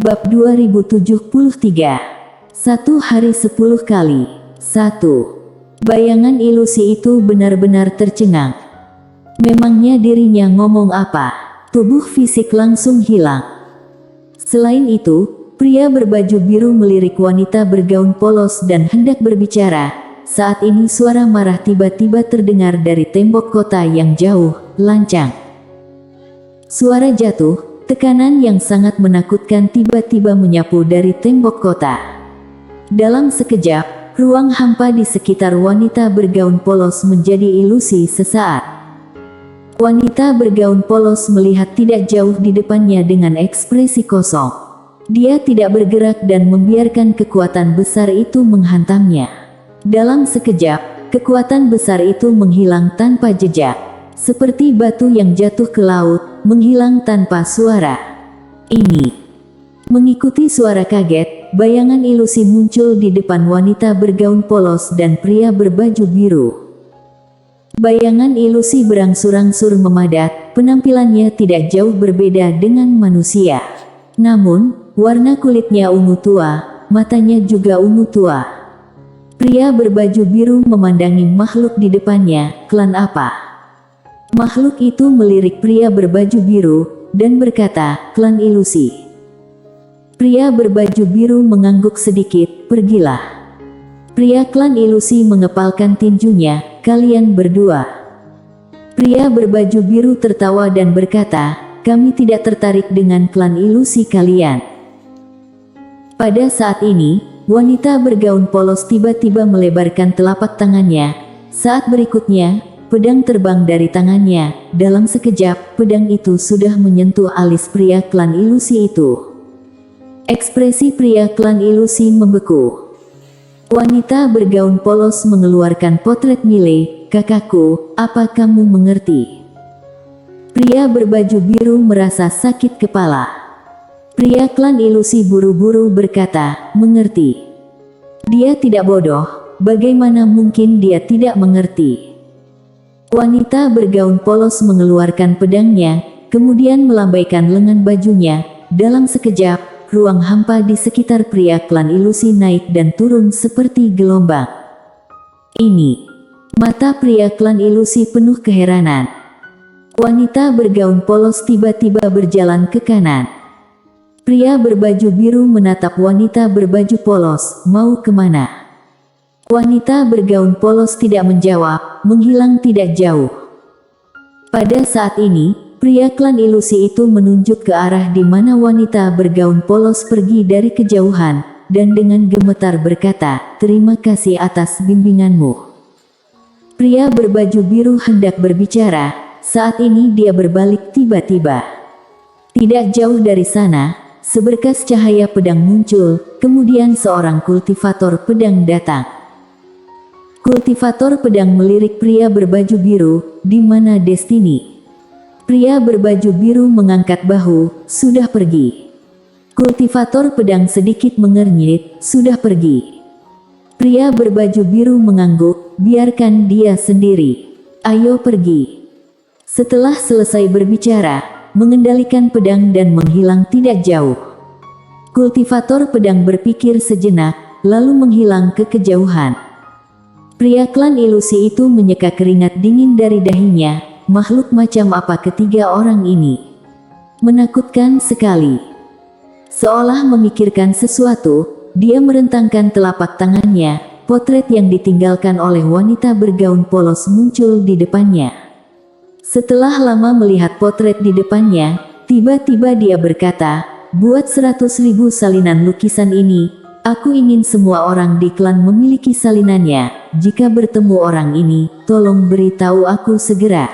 Bab 2073. Satu hari 10 kali. 1. Bayangan ilusi itu benar-benar tercengang. Memangnya dirinya ngomong apa? Tubuh fisik langsung hilang. Selain itu, pria berbaju biru melirik wanita bergaun polos dan hendak berbicara. Saat ini suara marah tiba-tiba terdengar dari tembok kota yang jauh, lancang. Suara jatuh, tekanan yang sangat menakutkan tiba-tiba menyapu dari tembok kota. Dalam sekejap, ruang hampa di sekitar wanita bergaun polos menjadi ilusi sesaat. Wanita bergaun polos melihat tidak jauh di depannya dengan ekspresi kosong. Dia tidak bergerak dan membiarkan kekuatan besar itu menghantamnya. Dalam sekejap, kekuatan besar itu menghilang tanpa jejak. Seperti batu yang jatuh ke laut, menghilang tanpa suara. Ini. Mengikuti suara kaget, bayangan ilusi muncul di depan wanita bergaun polos dan pria berbaju biru. Bayangan ilusi berangsur-angsur memadat, penampilannya tidak jauh berbeda dengan manusia. Namun, warna kulitnya ungu tua, matanya juga ungu tua. Pria berbaju biru memandangi makhluk di depannya, klan apa? Makhluk itu melirik pria berbaju biru, dan berkata, klan ilusi. Pria berbaju biru mengangguk sedikit, pergilah. Pria klan ilusi mengepalkan tinjunya, kalian berdua. Pria berbaju biru tertawa dan berkata, kami tidak tertarik dengan klan ilusi kalian. Pada saat ini, wanita bergaun polos tiba-tiba melebarkan telapak tangannya. Saat berikutnya, pedang terbang dari tangannya. Dalam sekejap, pedang itu sudah menyentuh alis pria klan ilusi itu. Ekspresi pria klan ilusi membeku. Wanita bergaun polos mengeluarkan potret Mile, kakakku, apa kamu mengerti? Pria berbaju biru merasa sakit kepala. Pria klan ilusi buru-buru berkata, mengerti. Dia tidak bodoh, bagaimana mungkin dia tidak mengerti? Wanita bergaun polos mengeluarkan pedangnya, kemudian melambaikan lengan bajunya. Dalam sekejap, ruang hampa di sekitar pria klan ilusi naik dan turun seperti gelombang. Ini. Mata pria klan ilusi penuh keheranan. Wanita bergaun polos tiba-tiba berjalan ke kanan. Pria berbaju biru menatap wanita berbaju polos, mau kemana? Wanita bergaun polos tidak menjawab, menghilang tidak jauh. Pada saat ini, pria klan ilusi itu menunjuk ke arah di mana wanita bergaun polos pergi dari kejauhan, dan dengan gemetar berkata, terima kasih atas bimbinganmu. Pria berbaju biru hendak berbicara, saat ini dia berbalik tiba-tiba. Tidak jauh dari sana, seberkas cahaya pedang muncul, kemudian seorang kultivator pedang datang. Kultivator pedang melirik pria berbaju biru, di mana Destiny? Pria berbaju biru mengangkat bahu, sudah pergi. Kultivator pedang sedikit mengernyit, sudah pergi. Pria berbaju biru mengangguk, biarkan dia sendiri. Ayo pergi. Setelah selesai berbicara, mengendalikan pedang dan menghilang tidak jauh. Kultivator pedang berpikir sejenak, lalu menghilang ke kejauhan. Pria klan ilusi itu menyeka keringat dingin dari dahinya. Makhluk macam apa ketiga orang ini? Menakutkan sekali. Seolah memikirkan sesuatu, dia merentangkan telapak tangannya. Potret yang ditinggalkan oleh wanita bergaun polos muncul di depannya. Setelah lama melihat potret di depannya, tiba-tiba dia berkata, buat 100.000 salinan lukisan ini. Aku ingin semua orang di klan memiliki salinannya. Jika bertemu orang ini, tolong beritahu aku segera.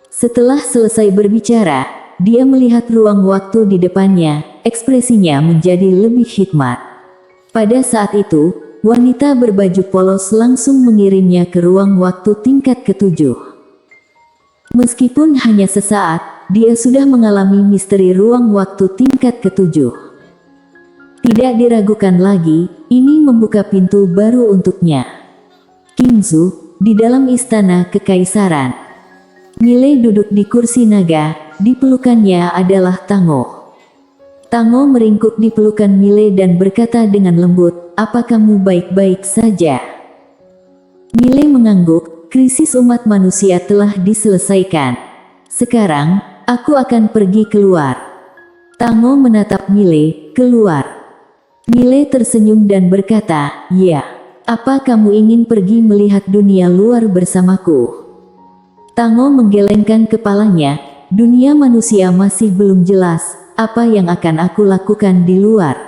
Setelah selesai berbicara, dia melihat ruang waktu di depannya, ekspresinya menjadi lebih hikmat. Pada saat itu, wanita berbaju polos langsung mengirimnya ke ruang waktu tingkat ke-7. Meskipun hanya sesaat, dia sudah mengalami misteri ruang waktu tingkat ke-7. Tidak diragukan lagi, ini membuka pintu baru untuknya. Qingzu, di dalam istana kekaisaran. Mile duduk di kursi naga, di pelukannya adalah Tango. Tango meringkuk di pelukan Mile dan berkata dengan lembut, "Apa kamu baik-baik saja?" Mile mengangguk, "Krisis umat manusia telah diselesaikan. Sekarang, aku akan pergi keluar." Tango menatap Mile, "Keluar?" Mile tersenyum dan berkata, "Ya. Apa kamu ingin pergi melihat dunia luar bersamaku?" Tango menggelengkan kepalanya, "Dunia manusia masih belum jelas. Apa yang akan aku lakukan di luar?"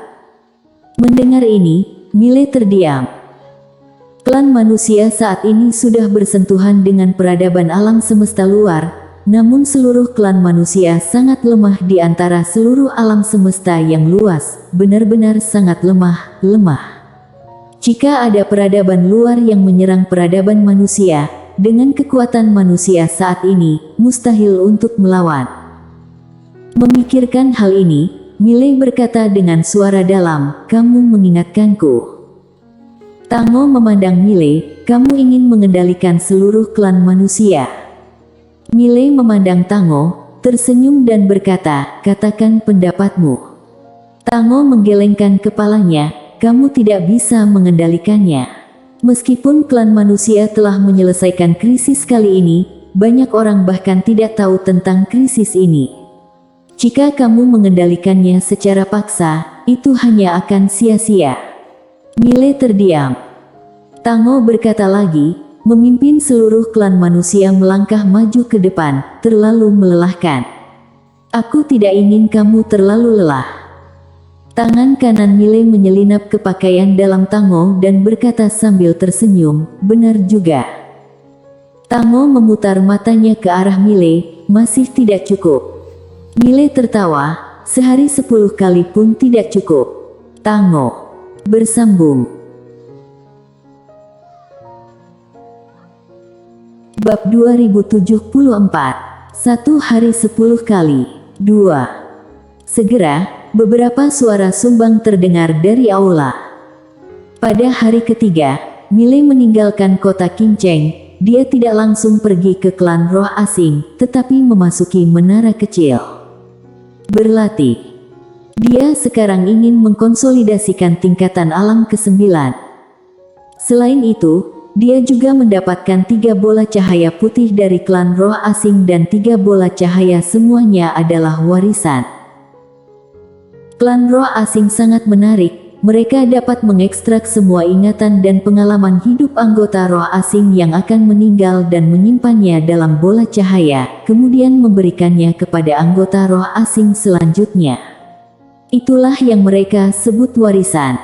Mendengar ini, Mile terdiam. Klan manusia saat ini sudah bersentuhan dengan peradaban alam semesta luar, namun seluruh klan manusia sangat lemah di antara seluruh alam semesta yang luas, benar-benar sangat lemah. Jika ada peradaban luar yang menyerang peradaban manusia, dengan kekuatan manusia saat ini, mustahil untuk melawan. Memikirkan hal ini, Mile berkata dengan suara dalam, "Kamu mengingatkanku." Tango memandang Mile, "Kamu ingin mengendalikan seluruh klan manusia." Mile memandang Tango, tersenyum dan berkata, "Katakan pendapatmu." Tango menggelengkan kepalanya, "Kamu tidak bisa mengendalikannya. Meskipun klan manusia telah menyelesaikan krisis kali ini, banyak orang bahkan tidak tahu tentang krisis ini. Jika kamu mengendalikannya secara paksa, itu hanya akan sia-sia." Mile terdiam. Tango berkata lagi, "Memimpin seluruh klan manusia melangkah maju ke depan, terlalu melelahkan. Aku tidak ingin kamu terlalu lelah." Tangan kanan Mile menyelinap ke pakaian dalam Tango dan berkata sambil tersenyum, "Benar juga." Tango memutar matanya ke arah Mile, "Masih tidak cukup." Mile tertawa, "Sehari 10 kali pun tidak cukup." Tango bersambung. Bab 2074. 1 hari 10 kali. 2. Segera, beberapa suara sumbang terdengar dari aula. Pada hari ketiga, Mile meninggalkan kota Kinceng. Dia tidak langsung pergi ke klan roh asing, tetapi memasuki menara kecil. Berlatih. Dia sekarang ingin mengkonsolidasikan tingkatan alam ke-9. Selain itu, dia juga mendapatkan 3 bola cahaya putih dari klan roh asing dan 3 bola cahaya semuanya adalah warisan. Klan roh asing sangat menarik. Mereka dapat mengekstrak semua ingatan dan pengalaman hidup anggota roh asing yang akan meninggal dan menyimpannya dalam bola cahaya, kemudian memberikannya kepada anggota roh asing selanjutnya. Itulah yang mereka sebut warisan.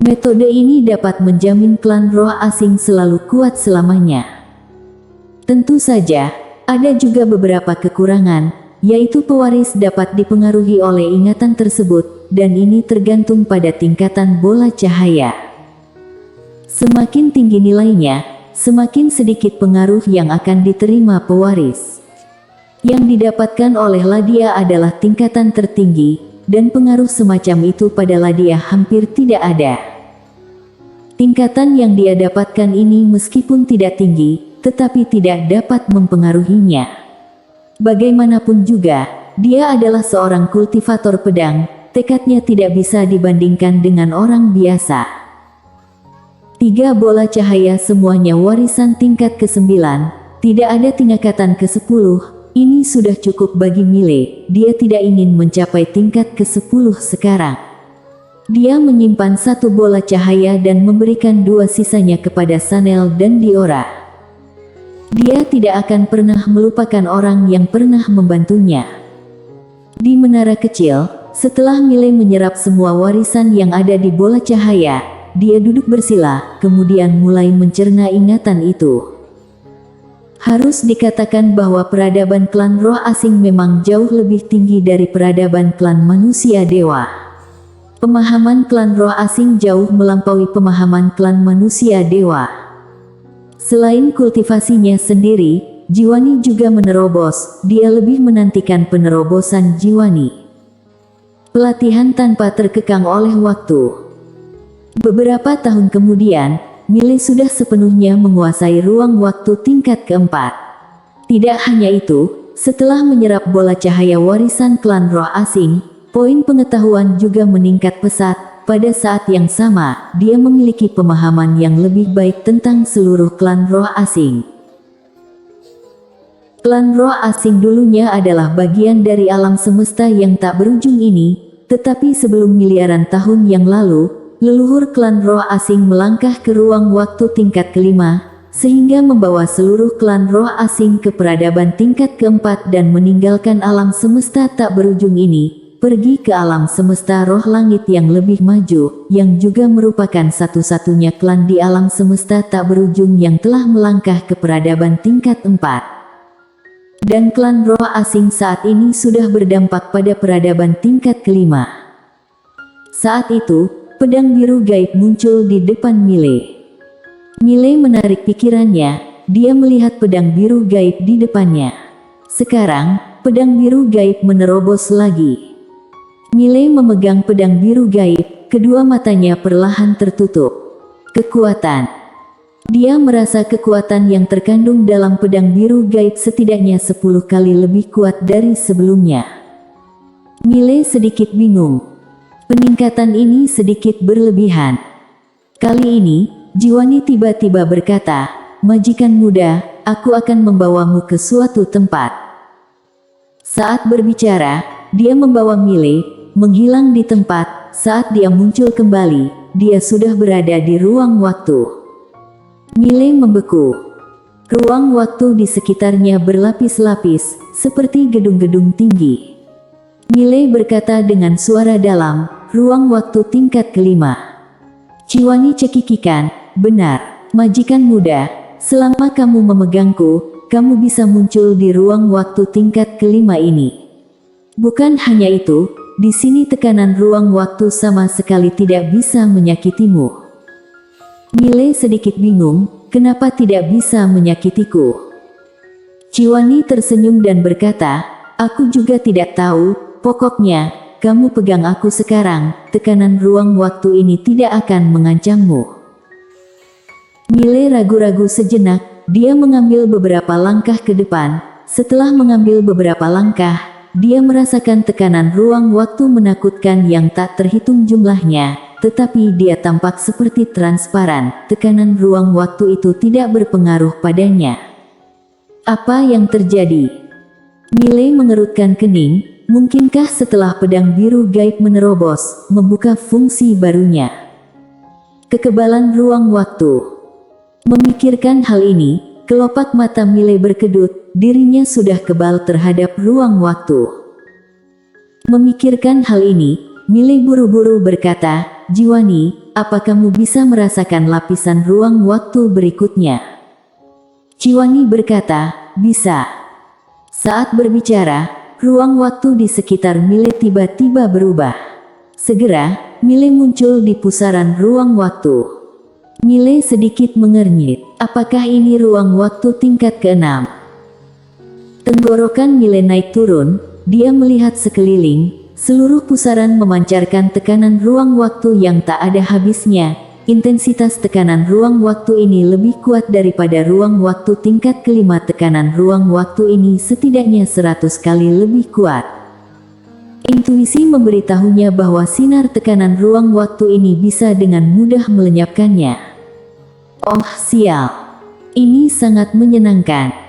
Metode ini dapat menjamin klan roh asing selalu kuat selamanya. Tentu saja, ada juga beberapa kekurangan, yaitu pewaris dapat dipengaruhi oleh ingatan tersebut, dan ini tergantung pada tingkatan bola cahaya. Semakin tinggi nilainya, semakin sedikit pengaruh yang akan diterima pewaris. Yang didapatkan oleh Ladia adalah tingkatan tertinggi, dan pengaruh semacam itu pada Ladia hampir tidak ada. Tingkatan yang dia dapatkan ini meskipun tidak tinggi, tetapi tidak dapat mempengaruhinya. Bagaimanapun juga, dia adalah seorang kultivator pedang. Tekadnya tidak bisa dibandingkan dengan orang biasa. 3 bola cahaya semuanya warisan tingkat ke-9, tidak ada tingkatan ke-10, ini sudah cukup bagi Mile, dia tidak ingin mencapai tingkat ke-10 sekarang. Dia menyimpan 1 bola cahaya dan memberikan 2 sisanya kepada Sanel dan Diora. Dia tidak akan pernah melupakan orang yang pernah membantunya. Di menara kecil, setelah Mile menyerap semua warisan yang ada di bola cahaya, dia duduk bersila, kemudian mulai mencerna ingatan itu. Harus dikatakan bahwa peradaban klan roh asing memang jauh lebih tinggi dari peradaban klan manusia dewa. Pemahaman klan roh asing jauh melampaui pemahaman klan manusia dewa. Selain kultivasinya sendiri, Jiwani juga menerobos, dia lebih menantikan penerobosan Jiwani. Pelatihan tanpa terkekang oleh waktu. Beberapa tahun kemudian, Mile sudah sepenuhnya menguasai ruang waktu tingkat keempat. Tidak hanya itu, setelah menyerap bola cahaya warisan klan roh asing, Poin pengetahuan juga meningkat pesat. Pada saat yang sama, dia memiliki pemahaman yang lebih baik tentang seluruh klan roh asing. Klan roh asing dulunya adalah bagian dari alam semesta yang tak berujung ini, tetapi sebelum miliaran tahun yang lalu, leluhur klan roh asing melangkah ke ruang waktu tingkat kelima, sehingga membawa seluruh klan roh asing ke peradaban tingkat keempat dan meninggalkan alam semesta tak berujung ini, pergi ke alam semesta roh langit yang lebih maju, yang juga merupakan satu-satunya klan di alam semesta tak berujung yang telah melangkah ke peradaban tingkat 4. Dan klan roh asing saat ini sudah berdampak pada peradaban tingkat kelima. Saat itu, pedang biru gaib muncul di depan Mile. Mile menarik pikirannya, dia melihat pedang biru gaib di depannya. Sekarang, pedang biru gaib menerobos lagi. Mile memegang pedang biru gaib, kedua matanya perlahan tertutup. Kekuatan. Dia merasa kekuatan yang terkandung dalam pedang biru gaib setidaknya 10 kali lebih kuat dari sebelumnya. Mile sedikit bingung. Peningkatan ini sedikit berlebihan. Kali ini, Jiwani tiba-tiba berkata, "Majikan muda, aku akan membawamu ke suatu tempat." Saat berbicara, dia membawa Mile menghilang di tempat. Saat dia muncul kembali, dia sudah berada di ruang waktu. Mile membeku. Ruang waktu di sekitarnya berlapis-lapis, seperti gedung-gedung tinggi. Mile berkata dengan suara dalam, "Ruang waktu tingkat kelima." Jiwani cekikikan, "Benar, majikan muda, selama kamu memegangku, kamu bisa muncul di ruang waktu tingkat kelima ini. Bukan hanya itu, di sini tekanan ruang waktu sama sekali tidak bisa menyakitimu." Mile sedikit bingung, kenapa tidak bisa menyakitiku? Jiwani tersenyum dan berkata, "Aku juga tidak tahu, pokoknya, kamu pegang aku sekarang, tekanan ruang waktu ini tidak akan mengancammu." Mile ragu-ragu sejenak, dia mengambil beberapa langkah ke depan. Setelah mengambil beberapa langkah, dia merasakan tekanan ruang waktu menakutkan yang tak terhitung jumlahnya, tetapi dia tampak seperti transparan. Tekanan ruang waktu itu tidak berpengaruh padanya. Apa yang terjadi? Mile mengerutkan kening, mungkinkah setelah pedang biru gaib menerobos, membuka fungsi barunya? Kekebalan ruang waktu. Memikirkan hal ini, kelopak mata Mile berkedut. Dirinya sudah kebal terhadap ruang waktu. Memikirkan hal ini, Mile buru-buru berkata, "Jiwani, apa kamu bisa merasakan lapisan ruang waktu berikutnya?" Jiwani berkata, "Bisa." Saat berbicara, ruang waktu di sekitar Mile tiba-tiba berubah. Segera, Mile muncul di pusaran ruang waktu. Mile sedikit mengernyit. Apakah ini ruang waktu tingkat ke-6? Tenggorokan Mile naik turun, dia melihat sekeliling, seluruh pusaran memancarkan tekanan ruang waktu yang tak ada habisnya. Intensitas tekanan ruang waktu ini lebih kuat daripada ruang waktu tingkat kelima. Tekanan ruang waktu ini setidaknya 100 kali lebih kuat. Intuisi memberitahunya bahwa sinar tekanan ruang waktu ini bisa dengan mudah melenyapkannya. Oh sial, ini sangat menyenangkan.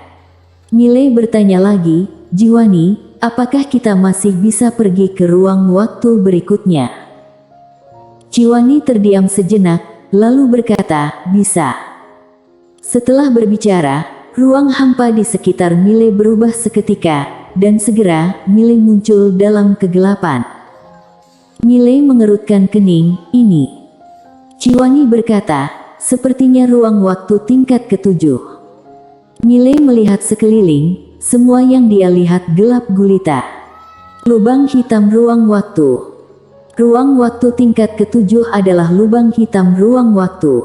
Mile bertanya lagi, "Jiwani, apakah kita masih bisa pergi ke ruang waktu berikutnya?" Jiwani terdiam sejenak, lalu berkata, "Bisa." Setelah berbicara, ruang hampa di sekitar Mile berubah seketika, dan segera, Mile muncul dalam kegelapan. Mile mengerutkan kening, "Ini." Jiwani berkata, "Sepertinya ruang waktu tingkat ke-7. Mile melihat sekeliling, semua yang dia lihat gelap gulita. Lubang hitam ruang waktu. Ruang waktu tingkat ke-7 adalah lubang hitam ruang waktu.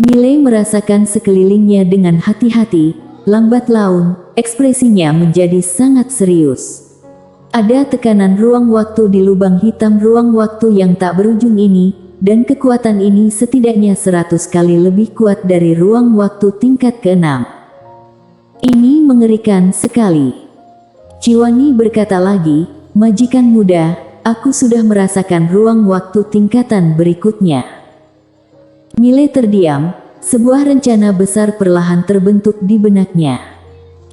Mile merasakan sekelilingnya dengan hati-hati, lambat laun, ekspresinya menjadi sangat serius. Ada tekanan ruang waktu di lubang hitam ruang waktu yang tak berujung ini, dan kekuatan ini setidaknya 100 kali lebih kuat dari ruang waktu tingkat ke-6. Ini mengerikan sekali. Jiwani berkata lagi, "Majikan muda, Aku sudah merasakan ruang waktu tingkatan berikutnya. Mile terdiam, sebuah rencana besar perlahan terbentuk di benaknya.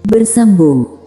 Bersambung.